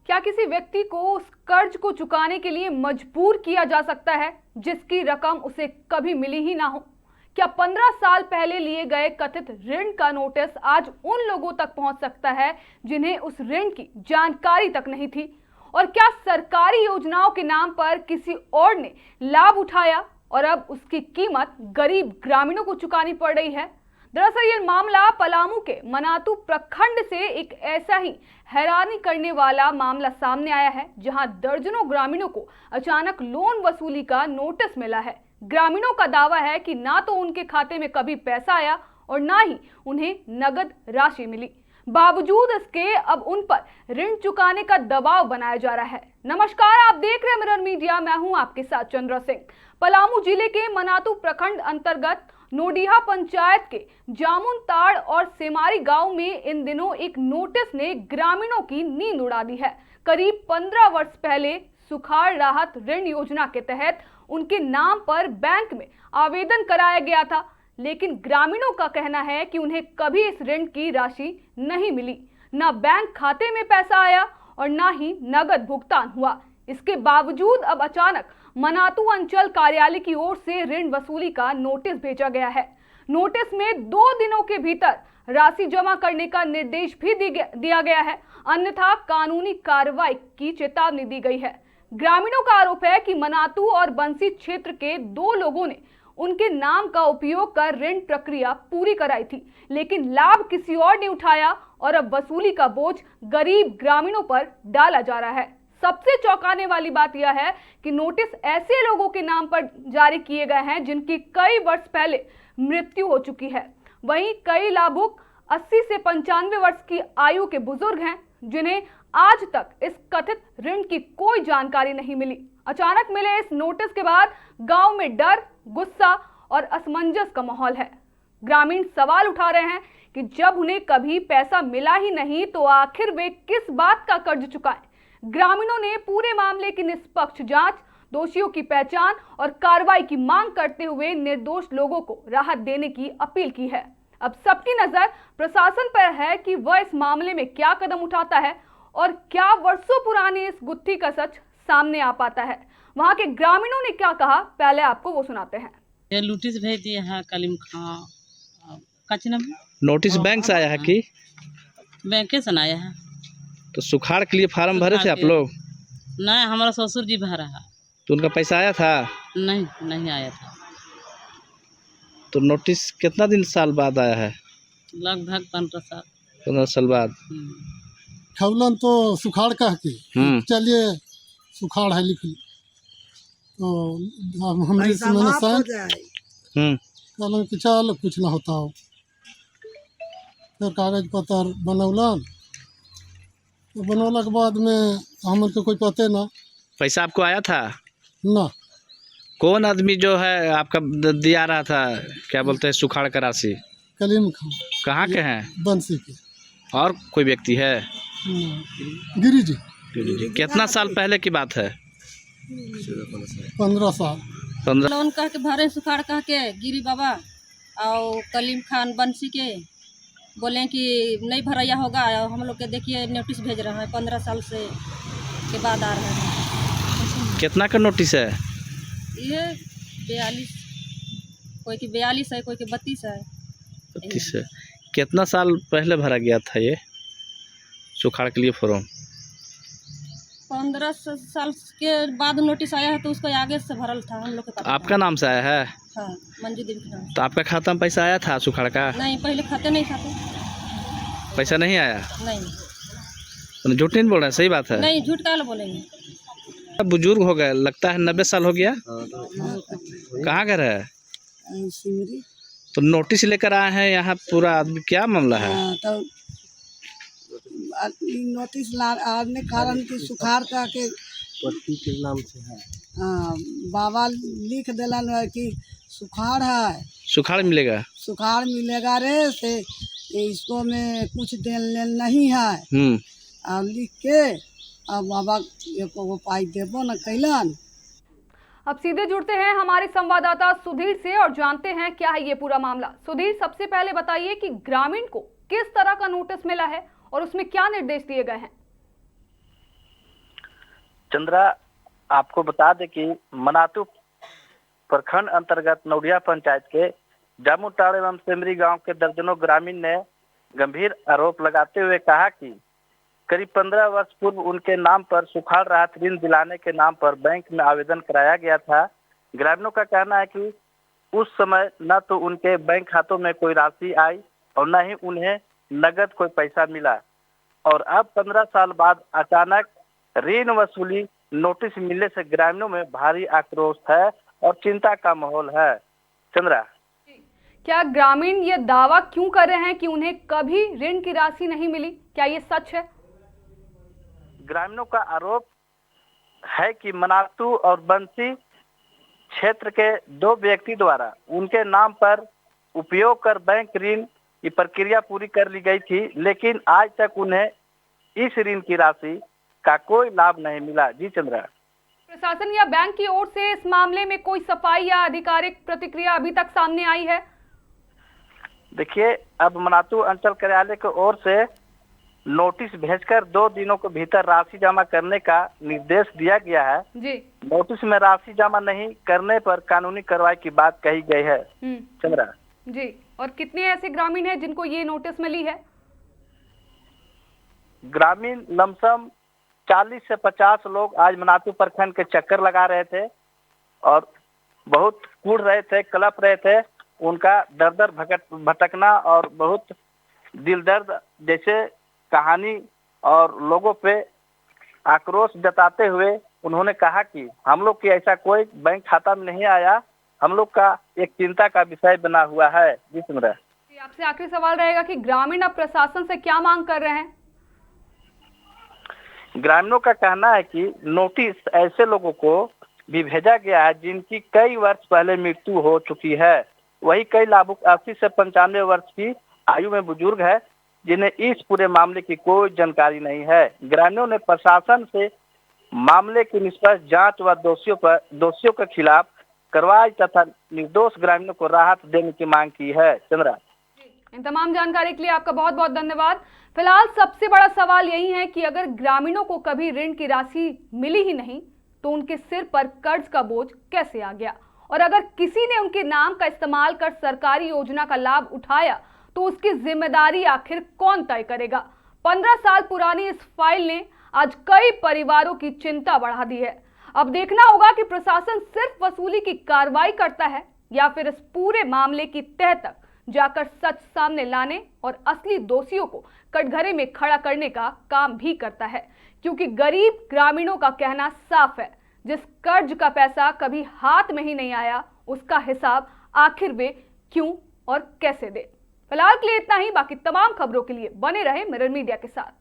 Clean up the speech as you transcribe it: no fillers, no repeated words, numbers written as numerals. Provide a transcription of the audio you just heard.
क्या किसी व्यक्ति को उस कर्ज को चुकाने के लिए मजबूर किया जा सकता है जिसकी रकम उसे कभी मिली ही ना हो? क्या 15 साल पहले लिए गए कथित ऋण का नोटिस आज उन लोगों तक पहुंच सकता है जिन्हें उस ऋण की जानकारी तक नहीं थी? और क्या सरकारी योजनाओं के नाम पर किसी और ने लाभ उठाया और अब उसकी कीमत गरीब ग्रामीणों को चुकानी पड़ रही है? दरअसल ये मामला पलामू के मनातू प्रखंड से एक ऐसा ही हैरानी करने वाला मामला सामने आया है, जहां दर्जनों ग्रामीणों को अचानक लोन वसूली का नोटिस मिला है। ग्रामीणों का दावा है कि ना तो उनके खाते में कभी पैसा आया और ना ही उन्हें नगद राशि मिली। बावजूद इसके अब उन पर ऋण चुकाने का दबाव बनाया जा रहा है। नमस्कार, आप देख रहे हैं मिरर मीडिया। मैं हूं आपके साथ चंद्रा सिंह। पलामू जिले के मनातू प्रखंड अंतर्गत नोडिहा पंचायत के जामुन ताड़ और सेमारी गांव में इन दिनों एक नोटिस ने ग्रामीणों की नींद उड़ा दी है। करीब 15 वर्ष पहले सुखाड़ राहत ऋण योजना के तहत उनके नाम पर बैंक में आवेदन कराया गया था, लेकिन ग्रामीणों का कहना है कि उन्हें कभी इस ऋण की राशि नहीं मिली। न बैंक खाते में पैसा आया और न ही नगद भुगतान हुआ। इसके बावजूद अब अचानक मनातू अंचल कार्यालय की ओर से ऋण वसूली का नोटिस भेजा गया है। नोटिस में 2 दिनों के भीतर राशि जमा करने का निर्देश भी दिया गया है, अन्यथा कानूनी कार्रवाई की चेतावनी दी गई है। ग्रामीणों का आरोप है कि मनातू और बंसी क्षेत्र के 2 लोगों ने उनके नाम का उपयोग कर ऋण प्रक्रिया पूरी कराई थी, लेकिन लाभ किसी और ने उठाया और अब वसूली का बोझ गरीब ग्रामीणों पर डाला जा रहा है। सबसे चौंकाने वाली बात यह है कि नोटिस ऐसे लोगों के नाम पर जारी किए गए हैं जिनकी कई वर्ष पहले मृत्यु हो चुकी है। वहीं कई लाभुक 80 से 95 वर्ष की आयु के बुजुर्ग हैं, जिन्हें आज तक इस कथित ऋण की कोई जानकारी नहीं मिली। अचानक मिले इस नोटिस के बाद गांव में डर, गुस्सा और असमंजस का माहौल है। ग्रामीण सवाल उठा रहे हैं कि जब उन्हें कभी पैसा मिला ही नहीं तो आखिर वे किस बात का कर्ज चुकाएं। ग्रामीणों ने पूरे मामले की निष्पक्ष जांच, दोषियों की पहचान और कार्रवाई की मांग करते हुए निर्दोष लोगों को राहत देने की अपील की है। अब सबकी नजर प्रशासन पर है कि वह इस मामले में क्या कदम उठाता है और क्या वर्षों पुरानी इस गुत्थी का सच सामने आ पाता है। वहां के ग्रामीणों ने क्या कहा, पहले आपको वो सुनाते हैं। ये नोटिस भेज दिए हैं कलीम खां कचना में। नोटिस बैंक से आया है कि बैंक से आया है? तो सुखाड़ के लिए फार्म भरे थे आप लोग? नहीं, हमारा ससुर जी भरा है। तो उनका पैसा आया था? नहीं, नहीं आया था। तो नोटिस कितना दिन साल बाद आया है? लगभग 15 साल। 15 साल बाद। खवलन तो सुखाड़ कह के चलिए सुखाड़ है लिख ली, तो हमने मैंने साइन कहलन कि चल कुछ ना होता हो। फिर कागज पत्र बनौलन, तो बनौला के बाद में हमन के कोई पते ना। पैसा आपको आया था ना? कौन आदमी जो है आपका दिया रहा था, क्या बोलते हैं, सुखाड़ का राशि? कलीम खां। कहाँ के हैं? बंसी के। और कोई व्यक्ति है? गिरी जी। कितना साल पहले की बात है? 15 साल। 15। लोन कह के भरे सुखाड़ कह के गिरी बाबा और कलीम खान बंसी के बोले कि नहीं भरैया होगा। हम लोग के देखिए नोटिस भेज रहे हैं, 15 साल से के बाद आ रहे हैं। कितना का नोटिस है? ये 42, कोई की 42 है, कोई की 32 है। 32 है। कितना साल पहले भरा गया था ये सुखाड़ के लिए फॉर्म? 15 साल के बाद नोटिस आया है, तो उसको आगे से भरल था हम लोग के पास। आपका नाम से आया है? हाँ, मंजू देवी के नाम। तो आपका खाता में पैसा आया था सुखाड़ का? नहीं, पहले खाते नहीं खाते। पैसा नहीं आया? नहीं। तो झूठ नहीं बोल रहे हैं, सही बात है? नहीं, झूठ काहे बोलेंगे। बुजुर्ग हो गए, लगता है 90 साल हो गया। कहाँ घर है? तो नोटिस लेकर आए हैं यहाँ पूरा आदमी, क्या मामला है? तो नोटिस आने कारण की सुखाड़ का के पट्टी के नाम से है। बाबा लिख दिलन कि सुखाड़ है, सुखाड़ मिलेगा, सुखाड़ मिलेगा रे से इसको में कुछ देन लेन नहीं है। अब लिख के अब बाबा को पाई देबो न कैलन। अब सीधे जुड़ते हैं हमारे संवाददाता सुधीर से और जानते हैं क्या है ये पूरा मामला। सुधीर, सबसे पहले बताइए कि ग्रामीण को किस तरह का नोटिस मिला है और उसमें क्या निर्देश दिए गए हैं? चंद्रा, आपको बता दें कि मनातू प्रखंड अंतर्गत नौडिया पंचायत के जामुटाड़ एवं सेमरी गांव के दर्जनों ग्रामीण ने गंभीर आरोप लगाते हुए कहा कि करीब 15 वर्ष पूर्व उनके नाम पर सुखाड़ राहत ऋण दिलाने के नाम पर बैंक में आवेदन कराया गया था। ग्रामीणों का कहना है कि उस समय न तो उनके बैंक खातों में कोई राशि आई और न ही उन्हें नगद कोई पैसा मिला, और अब 15 साल बाद अचानक ऋण वसूली नोटिस मिलने से ग्रामीणों में भारी आक्रोश है और चिंता का माहौल है। चंद्रा, क्या ग्रामीण ये दावा क्यों कर रहे हैं कि उन्हें कभी ऋण की राशि नहीं मिली? क्या ये सच है? ग्रामीणों का आरोप है कि मनातू और बंसी क्षेत्र के 2 व्यक्ति द्वारा उनके नाम पर उपयोग कर बैंक ऋण की प्रक्रिया पूरी कर ली गई थी, लेकिन आज तक उन्हें इस ऋण की राशि का कोई लाभ नहीं मिला। जी चंद्रा। प्रशासन या बैंक की ओर से इस मामले में कोई सफाई या आधिकारिक प्रतिक्रिया अभी तक सामने आई है? देखिए, अब मनातू अंचल कार्यालय की ओर से नोटिस भेजकर 2 दिनों के भीतर राशि जमा करने का निर्देश दिया गया है। जी। नोटिस में राशि जमा नहीं करने पर कानूनी कार्रवाई की बात कही गई है। चंद्रा जी, और कितने ऐसे ग्रामीण हैं जिनको ये नोटिस मिली है? ग्रामीण लमसम 40 से 50 लोग आज मनातू प्रखंड के चक्कर लगा रहे थे और बहुत कूद रहे थे, कलप रहे थे। उनका दर दर भटकना और बहुत दिल दर्द जैसे कहानी और लोगों पे आक्रोश जताते हुए उन्होंने कहा कि हम लोग की ऐसा कोई बैंक खाता में नहीं आया, हम लोग का एक चिंता का विषय बना हुआ है। जी सुंदर, आपसे आखिरी सवाल रहेगा कि ग्रामीण अब प्रशासन से क्या मांग कर रहे हैं? ग्रामीणों का कहना है कि नोटिस ऐसे लोगों को भी भेजा गया है जिनकी कई वर्ष पहले मृत्यु हो चुकी है। वही कई लाभुक 80 से 95 वर्ष की आयु में बुजुर्ग है जिन्हें इस पूरे मामले की कोई जानकारी नहीं है। ग्रामीणों ने प्रशासन से मामले की निष्पक्ष जांच व दोषियों के खिलाफ कार्रवाई तथा निर्दोष ग्रामीणों को राहत देने की मांग की है। चंद्रा, इन तमाम जानकारी के लिए आपका बहुत बहुत धन्यवाद। फिलहाल सबसे बड़ा सवाल यही है कि अगर ग्रामीणों को कभी ऋण की राशि मिली ही नहीं तो उनके सिर पर कर्ज का बोझ कैसे आ गया, और अगर किसी ने उनके नाम का इस्तेमाल कर सरकारी योजना का लाभ उठाया तो उसकी जिम्मेदारी आखिर कौन तय करेगा? 15 साल पुरानी इस फाइल ने आज कई परिवारों की चिंता बढ़ा दी है। अब देखना होगा कि प्रशासन सिर्फ वसूली की कार्रवाई करता है या फिर इस पूरे मामले की तह तक जाकर सच सामने लाने और असली दोषियों को कटघरे में खड़ा करने का काम भी करता है। क्योंकि गरीब ग्रामीणों का कहना साफ है, जिस कर्ज का पैसा कभी हाथ में ही नहीं आया उसका हिसाब आखिर वे क्यों और कैसे दे। फिलहाल के लिए इतना ही। बाकी तमाम खबरों के लिए बने रहे मिरर मीडिया के साथ।